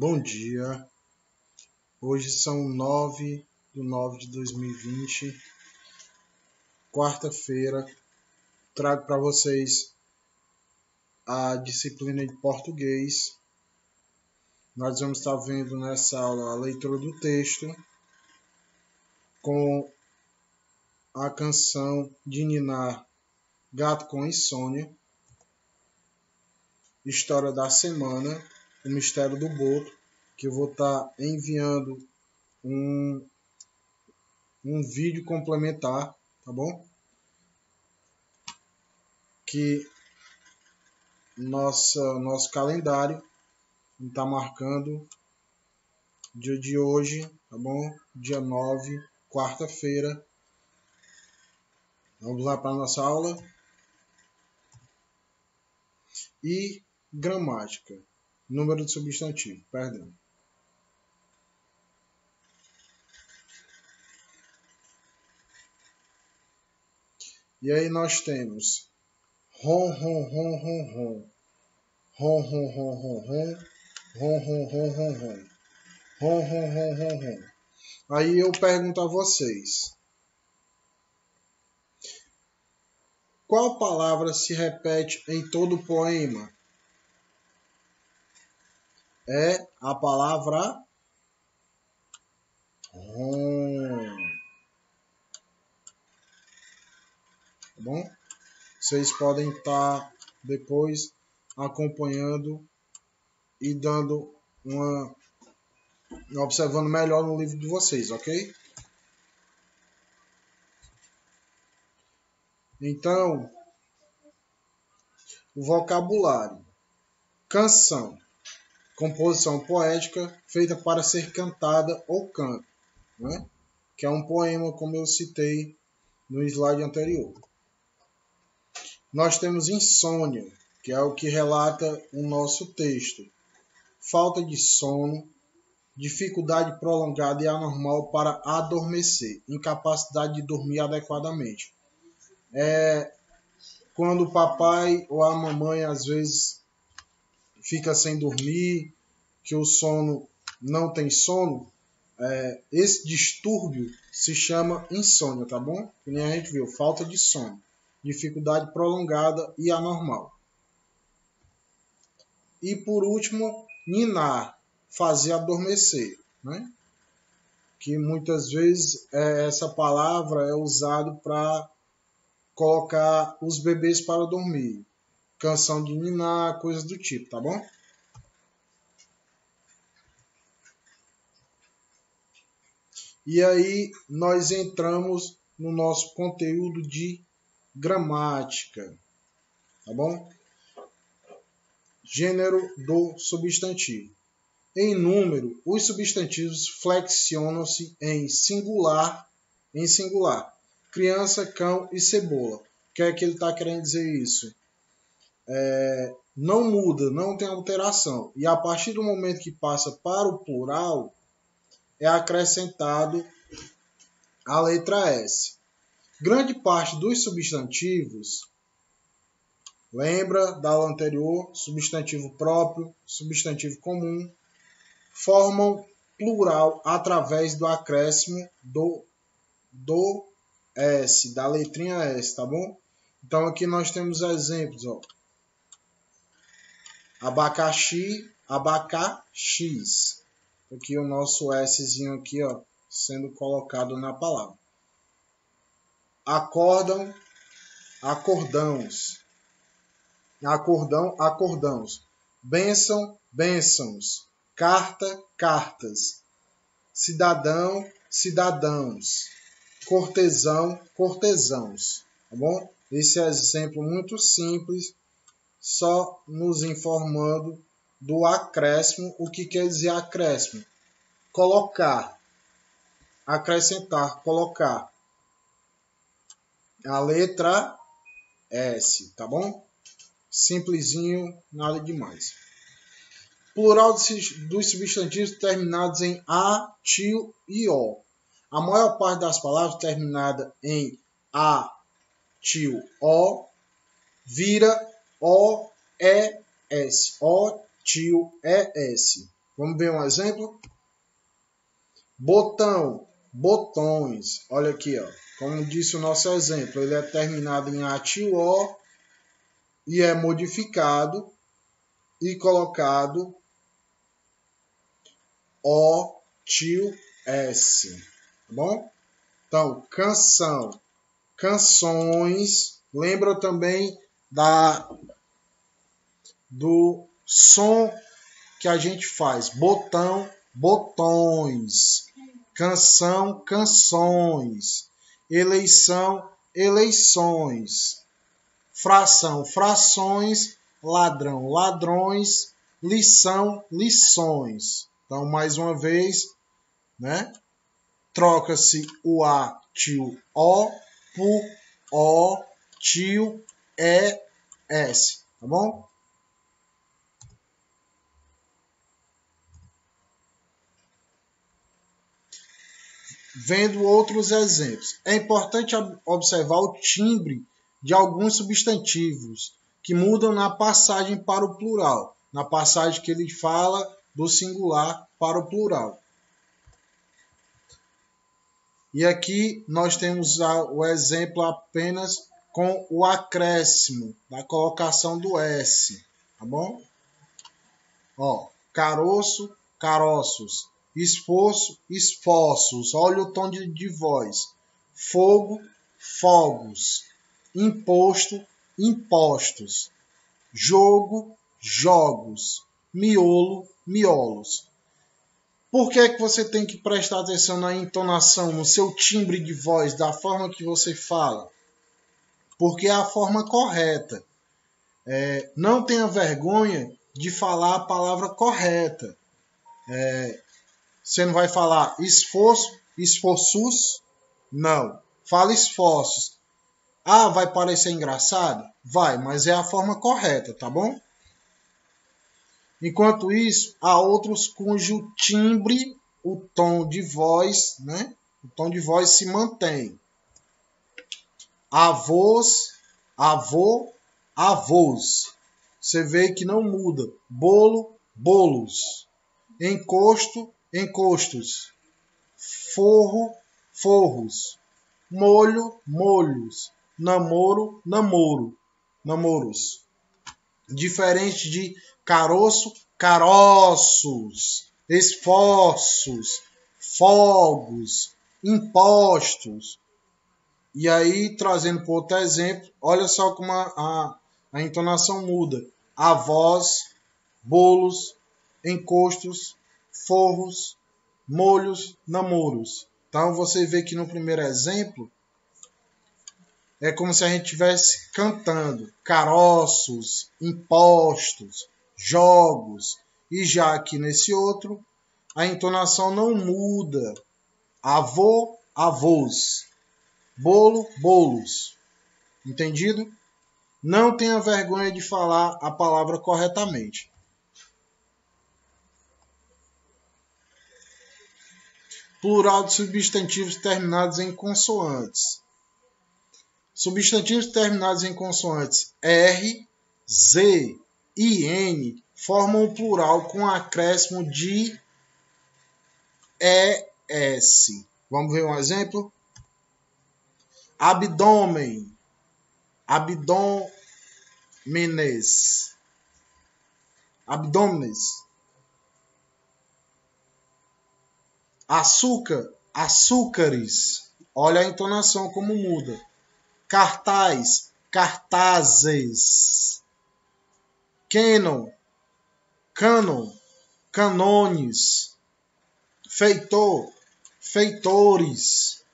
Bom dia, hoje são 9/9/2020, quarta-feira. Trago para vocês a disciplina de português. Nós vamos estar vendo nessa aula a leitura do texto com a canção de Niná, Gato com Insônia, história da semana, o mistério do boto, que eu vou estar enviando um vídeo complementar, tá bom? Que nosso calendário está marcando dia de hoje, tá bom? Dia 9, quarta-feira. Vamos lá para a nossa aula. E gramática, número de substantivo, perdão. E aí nós temos ron, ron, ron, ron, ron. Ron, ron, ron, ron, ron. Ron, ron, ron, ron, ron. Ron, ron, ron, ron, ron. Aí eu pergunto a vocês: qual palavra se repete em todo o poema? É a palavra ron. Tá bom? Vocês podem estar depois acompanhando e dando observando melhor no livro de vocês, ok? Então, o vocabulário: canção, composição poética feita para ser cantada ou canto, né? Que é um poema, como eu citei no slide anterior. Nós temos insônia, que é o que relata o nosso texto. Falta de sono, dificuldade prolongada e anormal para adormecer, incapacidade de dormir adequadamente. Quando o papai ou a mamãe às vezes fica sem dormir, que o sono não tem sono, esse distúrbio se chama insônia, tá bom? Que nem a gente viu, falta de sono, dificuldade prolongada e anormal. E por último, ninar, fazer adormecer, né? Que muitas vezes essa palavra é usada para colocar os bebês para dormir. Canção de ninar, coisas do tipo, tá bom? E aí nós entramos no nosso conteúdo de gramática, tá bom? Gênero do substantivo. Em número, os substantivos flexionam-se em singular. Criança, cão e cebola. O que é que ele está querendo dizer isso? Não muda, não tem alteração. E a partir do momento que passa para o plural, é acrescentado a letra S. Grande parte dos substantivos, lembra da aula anterior, substantivo próprio, substantivo comum, formam plural através do acréscimo do S, da letrinha S, tá bom? Então aqui nós temos exemplos, ó. Abacaxi, abacaxis. Aqui o nosso Szinho aqui, ó, sendo colocado na palavra. Acordam, acordãos. Acordão, acordãos. Bênção, bênçãos. Carta, cartas. Cidadão, cidadãos. Cortesão, cortesãos. Tá bom? Esse é um exemplo muito simples, só nos informando do acréscimo. O que quer dizer acréscimo? Colocar, acrescentar, colocar. A letra S, tá bom? Simplesinho, nada demais. Plural dos substantivos terminados em A, tio e O. A maior parte das palavras terminada em A, tio, O, vira O, E, S. O, tio, E, S. Vamos ver um exemplo? Botão, botões. Olha aqui, ó. Como disse o nosso exemplo, ele é terminado em ATO e é modificado e colocado O tio S, tá bom? Então, canção, canções. Lembra também do som que a gente faz. Botão, botões. Canção, canções. Eleição, eleições. Fração, frações. Ladrão, ladrões. Lição, lições. Então, mais uma vez, né? Troca-se o A tio O por O tio S, tá bom? Vendo outros exemplos. É importante observar o timbre de alguns substantivos que mudam na passagem para o plural, na passagem que ele fala do singular para o plural. E aqui nós temos o exemplo apenas com o acréscimo da colocação do S, tá bom? Ó, caroço, caroços, esforço, esforços. Olha o tom de voz. Fogo, fogos. Imposto, impostos. Jogo, jogos. Miolo, miolos. Por que que você tem que prestar atenção na entonação, no seu timbre de voz, da forma que você fala? Porque é a forma correta. Não tenha vergonha de falar a palavra correta. Você não vai falar esforço, esforços? Não. Fala esforços. Ah, vai parecer engraçado? Vai, mas é a forma correta, tá bom? Enquanto isso, há outros cujo timbre, o tom de voz, né? O tom de voz se mantém. Avós, avô, avós. Você vê que não muda. Bolo, bolos. Encosto, encostos. Forro, forros. Molho, molhos. Namoro, namoro. Namoros. Diferente de caroço, caroços. Esforços, fogos, impostos. E aí, trazendo para outro exemplo, olha só como a entonação muda. Avós, bolos, encostos, forros, molhos, namoros. Então, você vê que no primeiro exemplo, é como se a gente estivesse cantando. Caroços, impostos, jogos. E já aqui nesse outro, a entonação não muda. Avô, avós. Bolo, bolos. Entendido? Não tenha vergonha de falar a palavra corretamente. Plural de substantivos terminados em consoantes. Substantivos terminados em consoantes R, Z e N formam o plural com acréscimo de ES. Vamos ver um exemplo? Abdômen, abdômenes, abdômenes. Açúcar, açúcares. Olha a entonação como muda. Cartaz, cartazes. Canon, canon, canones. Feitor, feitores.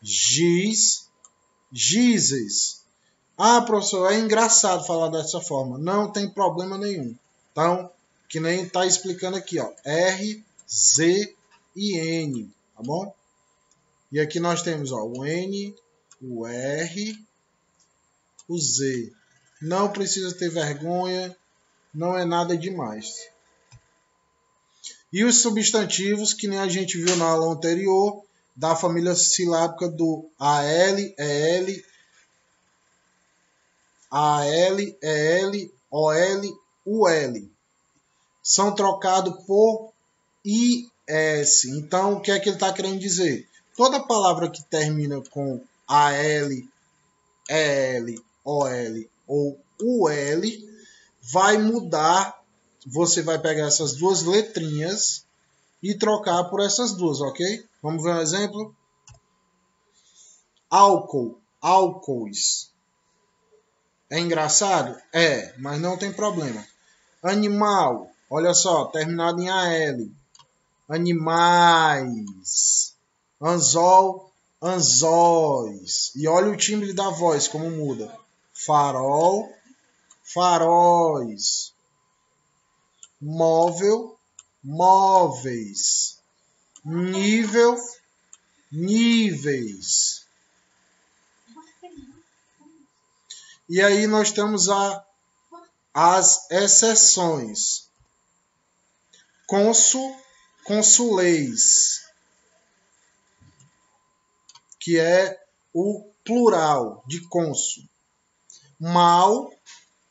Giz, gizes. Ah, professor, é engraçado falar dessa forma. Não tem problema nenhum. Então, que nem está explicando aqui, ó. R, Z e N, tá bom? E aqui nós temos, ó, o N, o R, o Z. Não precisa ter vergonha, não é nada demais. E os substantivos, que nem a gente viu na aula anterior, da família silábica do AL, EL, AL, EL, OL, UL. São trocados por IS. Então, o que é que ele está querendo dizer? Toda palavra que termina com AL, EL, OL ou UL vai mudar. Você vai pegar essas duas letrinhas e trocar por essas duas, ok? Vamos ver um exemplo? Álcool, álcoois. É engraçado? É, mas não tem problema. Animal, olha só, terminado em AL. Animais. Anzol, anzóis. E olha o timbre da voz, como muda. Farol, faróis. Móvel, móveis. Nível, níveis. E aí nós temos as exceções. Cônsul, consuleis, que é o plural de cônsul. Mal,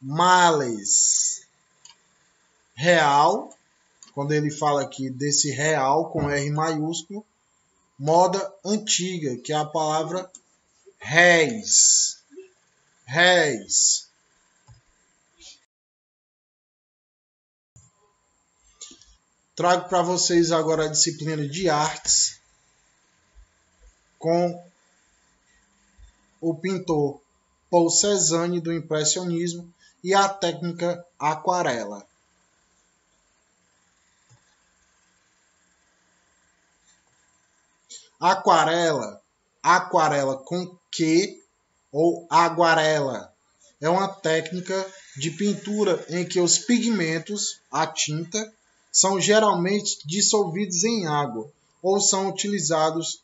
males. Real, quando ele fala aqui desse real com R maiúsculo. Moda antiga, que é a palavra réis. Réis. Trago para vocês agora a disciplina de artes com o pintor Paul Cézanne do impressionismo e a técnica aquarela. Aquarela, aquarela com Q ou aguarela, é uma técnica de pintura em que os pigmentos, a tinta, são geralmente dissolvidos em água ou são utilizados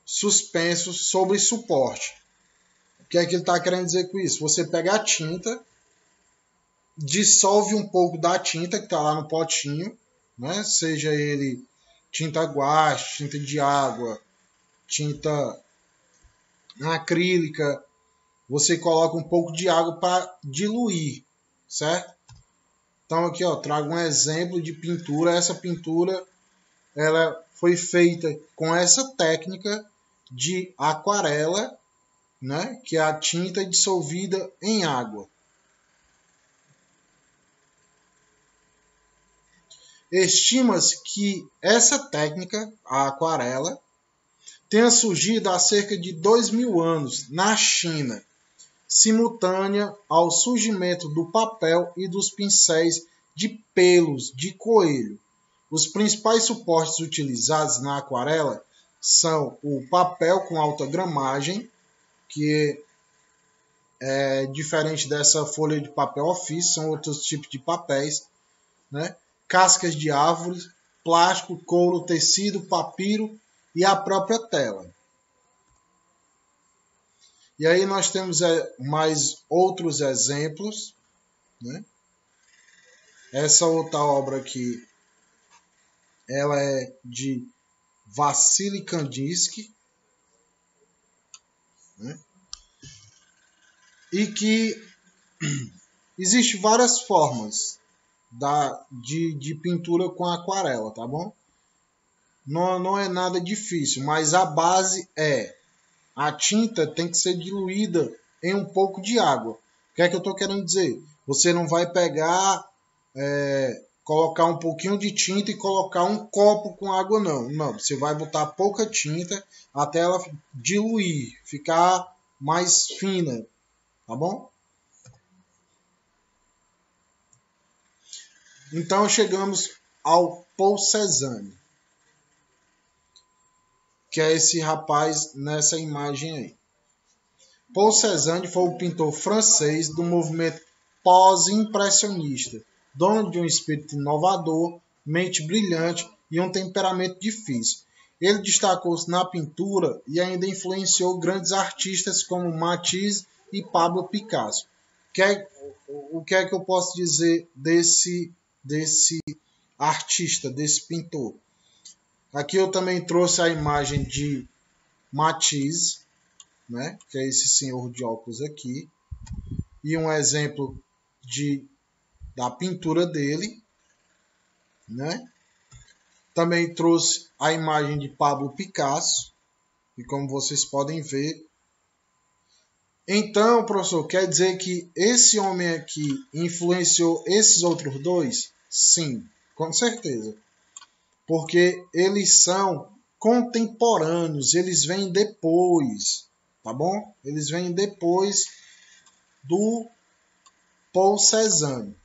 suspensos sobre suporte. O que é que ele está querendo dizer com isso? Você pega a tinta, dissolve um pouco da tinta que está lá no potinho, né? Seja ele tinta guache, tinta de água, tinta acrílica, você coloca um pouco de água para diluir, certo? Então aqui, ó, trago um exemplo de pintura. Essa pintura ela foi feita com essa técnica de aquarela, né, que é a tinta dissolvida em água. Estima-se que essa técnica, a aquarela, tenha surgido há cerca de 2000 anos na China, simultânea ao surgimento do papel e dos pincéis de pelos de coelho. Os principais suportes utilizados na aquarela são o papel com alta gramagem, que é diferente dessa folha de papel ofício, são outros tipos de papéis, né? Cascas de árvores, plástico, couro, tecido, papiro e a própria tela. E aí nós temos mais outros exemplos, né? Essa outra obra aqui, ela é de Vassily Kandinsky, né? E que existe várias formas de pintura com aquarela, tá bom? Não é nada difícil, mas a base é a tinta tem que ser diluída em um pouco de água. O que é que eu estou querendo dizer? Você não vai pegar, colocar um pouquinho de tinta e colocar um copo com água, não. Não, você vai botar pouca tinta até ela diluir, ficar mais fina, tá bom? Então chegamos ao Paul Cézanne, que é esse rapaz nessa imagem aí. Paul Cézanne foi o pintor francês do movimento pós-impressionista, dono de um espírito inovador, mente brilhante e um temperamento difícil. Ele destacou-se na pintura e ainda influenciou grandes artistas como Matisse e Pablo Picasso. O que é que eu posso dizer desse artista, desse pintor? Aqui eu também trouxe a imagem de Matisse, né, que é esse senhor de óculos aqui, e um exemplo da pintura dele, né? Também trouxe a imagem de Pablo Picasso, e como vocês podem ver. Então, professor, quer dizer que esse homem aqui influenciou esses outros dois? Sim, com certeza. Porque eles são contemporâneos, eles vêm depois, tá bom? Eles vêm depois do Paul Cézanne.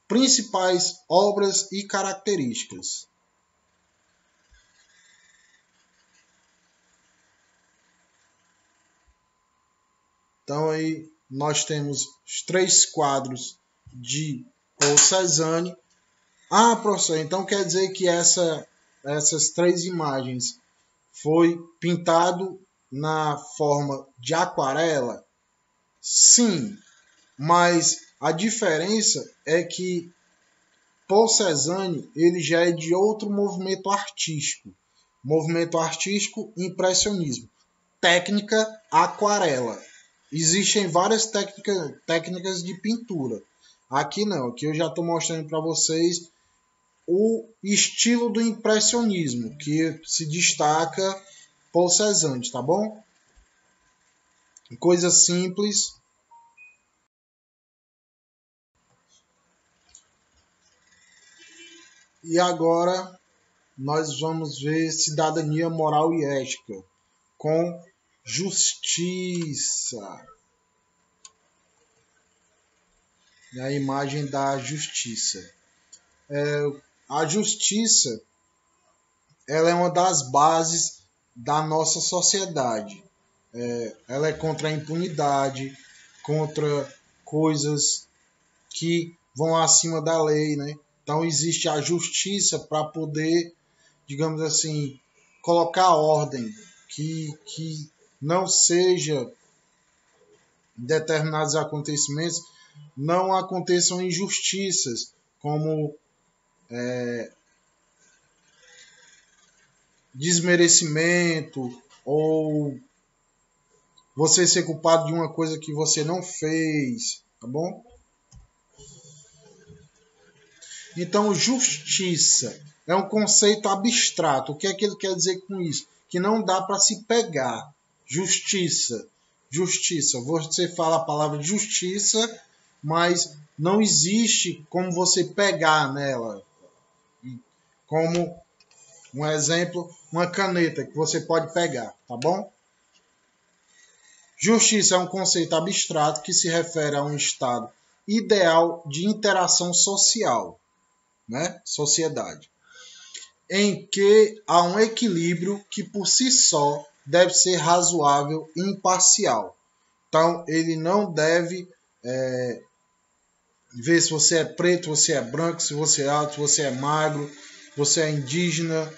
Principais obras e características. Então aí nós temos os 3 quadros de Paul Cézanne. Ah, professor, então quer dizer que essas 3 imagens foi pintado na forma de aquarela? Sim, mas a diferença é que Paul Cézanne ele já é de outro movimento artístico impressionismo, técnica aquarela. Existem várias técnicas de pintura. Aqui não, aqui eu já estou mostrando para vocês o estilo do impressionismo, que se destaca Paul Cézanne, tá bom? Coisa simples. E agora nós vamos ver cidadania moral e ética com justiça. E a imagem da justiça. A justiça ela é uma das bases da nossa sociedade. Ela é contra a impunidade, contra coisas que vão acima da lei, né? Então existe a justiça para poder, digamos assim, colocar ordem, que não seja determinados acontecimentos, não aconteçam injustiças, como desmerecimento ou você ser culpado de uma coisa que você não fez, tá bom? Então, justiça é um conceito abstrato. O que é que ele quer dizer com isso? Que não dá para se pegar. Justiça. Justiça. Você fala a palavra justiça, mas não existe como você pegar nela. Como um exemplo, uma caneta que você pode pegar, tá bom? Justiça é um conceito abstrato que se refere a um estado ideal de interação social, né? Sociedade, em que há um equilíbrio que por si só deve ser razoável e imparcial. Então, ele não deve ver se você é preto, se você é branco, se você é alto, se você é magro, se você é indígena,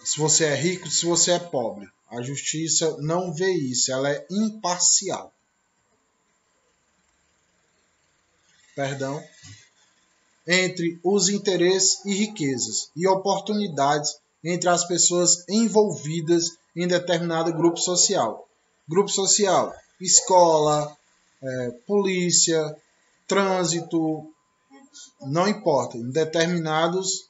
se você é rico, se você é pobre. A justiça não vê isso, ela é imparcial. Perdão. Entre os interesses e riquezas e oportunidades entre as pessoas envolvidas em determinado grupo social. Grupo social, escola, polícia, trânsito, não importa, em determinados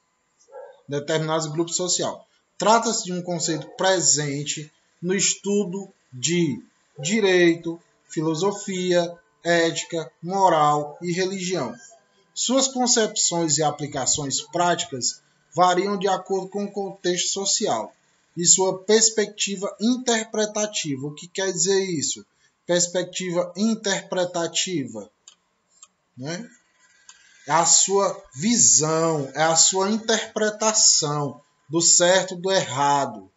grupos sociais. Trata-se de um conceito presente no estudo de direito, filosofia, ética, moral e religião. Suas concepções e aplicações práticas variam de acordo com o contexto social e sua perspectiva interpretativa. O que quer dizer isso? Perspectiva interpretativa, né? É a sua visão, é a sua interpretação do certo e do errado.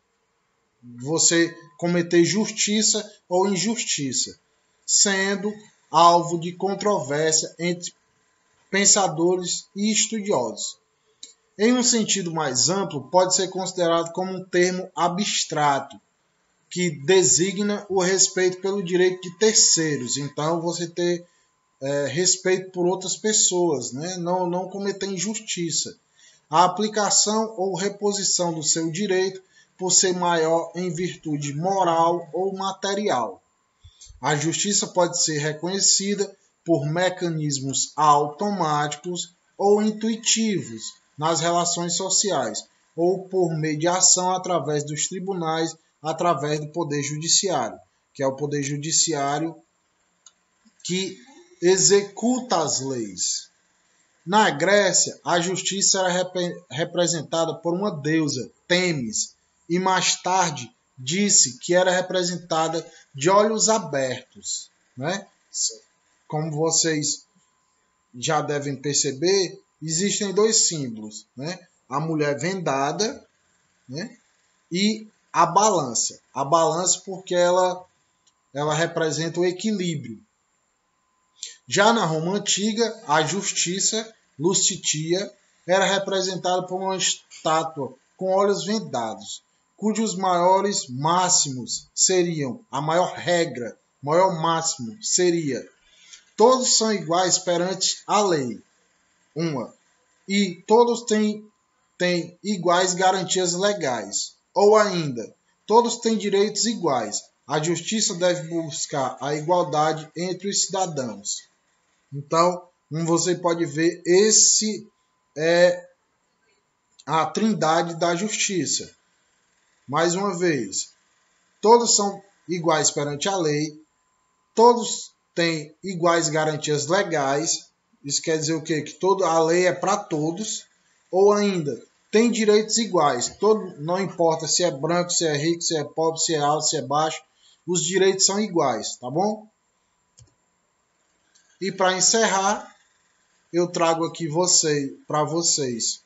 Você cometer justiça ou injustiça, sendo alvo de controvérsia entre pensadores e estudiosos. Em um sentido mais amplo, pode ser considerado como um termo abstrato, que designa o respeito pelo direito de terceiros. Então, você ter respeito por outras pessoas, né? Não cometer injustiça. A aplicação ou reposição do seu direito por ser maior em virtude moral ou material. A justiça pode ser reconhecida por mecanismos automáticos ou intuitivos nas relações sociais, ou por mediação através dos tribunais, através do Poder Judiciário, que é o Poder Judiciário que executa as leis. Na Grécia, a justiça era representada por uma deusa, Temis, e mais tarde disse que era representada de olhos abertos, né? Como vocês já devem perceber, existem dois símbolos, né? A mulher vendada, né? E a balança. A balança porque ela representa o equilíbrio. Já na Roma Antiga, a justiça, Lustitia, era representada por uma estátua com olhos vendados, cujos maiores máximos seriam, a maior regra, maior máximo seria: todos são iguais perante a lei, e todos têm iguais garantias legais, ou ainda, todos têm direitos iguais. A justiça deve buscar a igualdade entre os cidadãos. Então, como você pode ver, esse é a trindade da justiça. Mais uma vez, todos são iguais perante a lei, todos têm iguais garantias legais. Isso quer dizer o quê? Que a lei é para todos, ou ainda, tem direitos iguais. Não importa se é branco, se é rico, se é pobre, se é alto, se é baixo, os direitos são iguais, tá bom? E para encerrar, eu trago aqui para vocês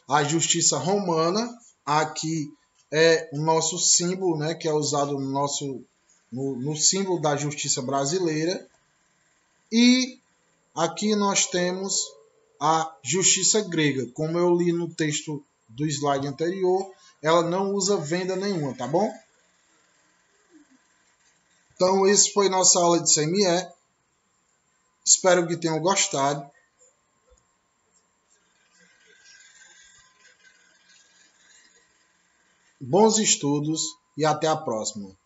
a justiça romana. Aqui é o nosso símbolo, né, que é usado no símbolo da justiça brasileira. E aqui nós temos a justiça grega. Como eu li no texto do slide anterior, ela não usa venda nenhuma, tá bom? Então, esse foi nossa aula de CME. Espero que tenham gostado. Bons estudos e até a próxima.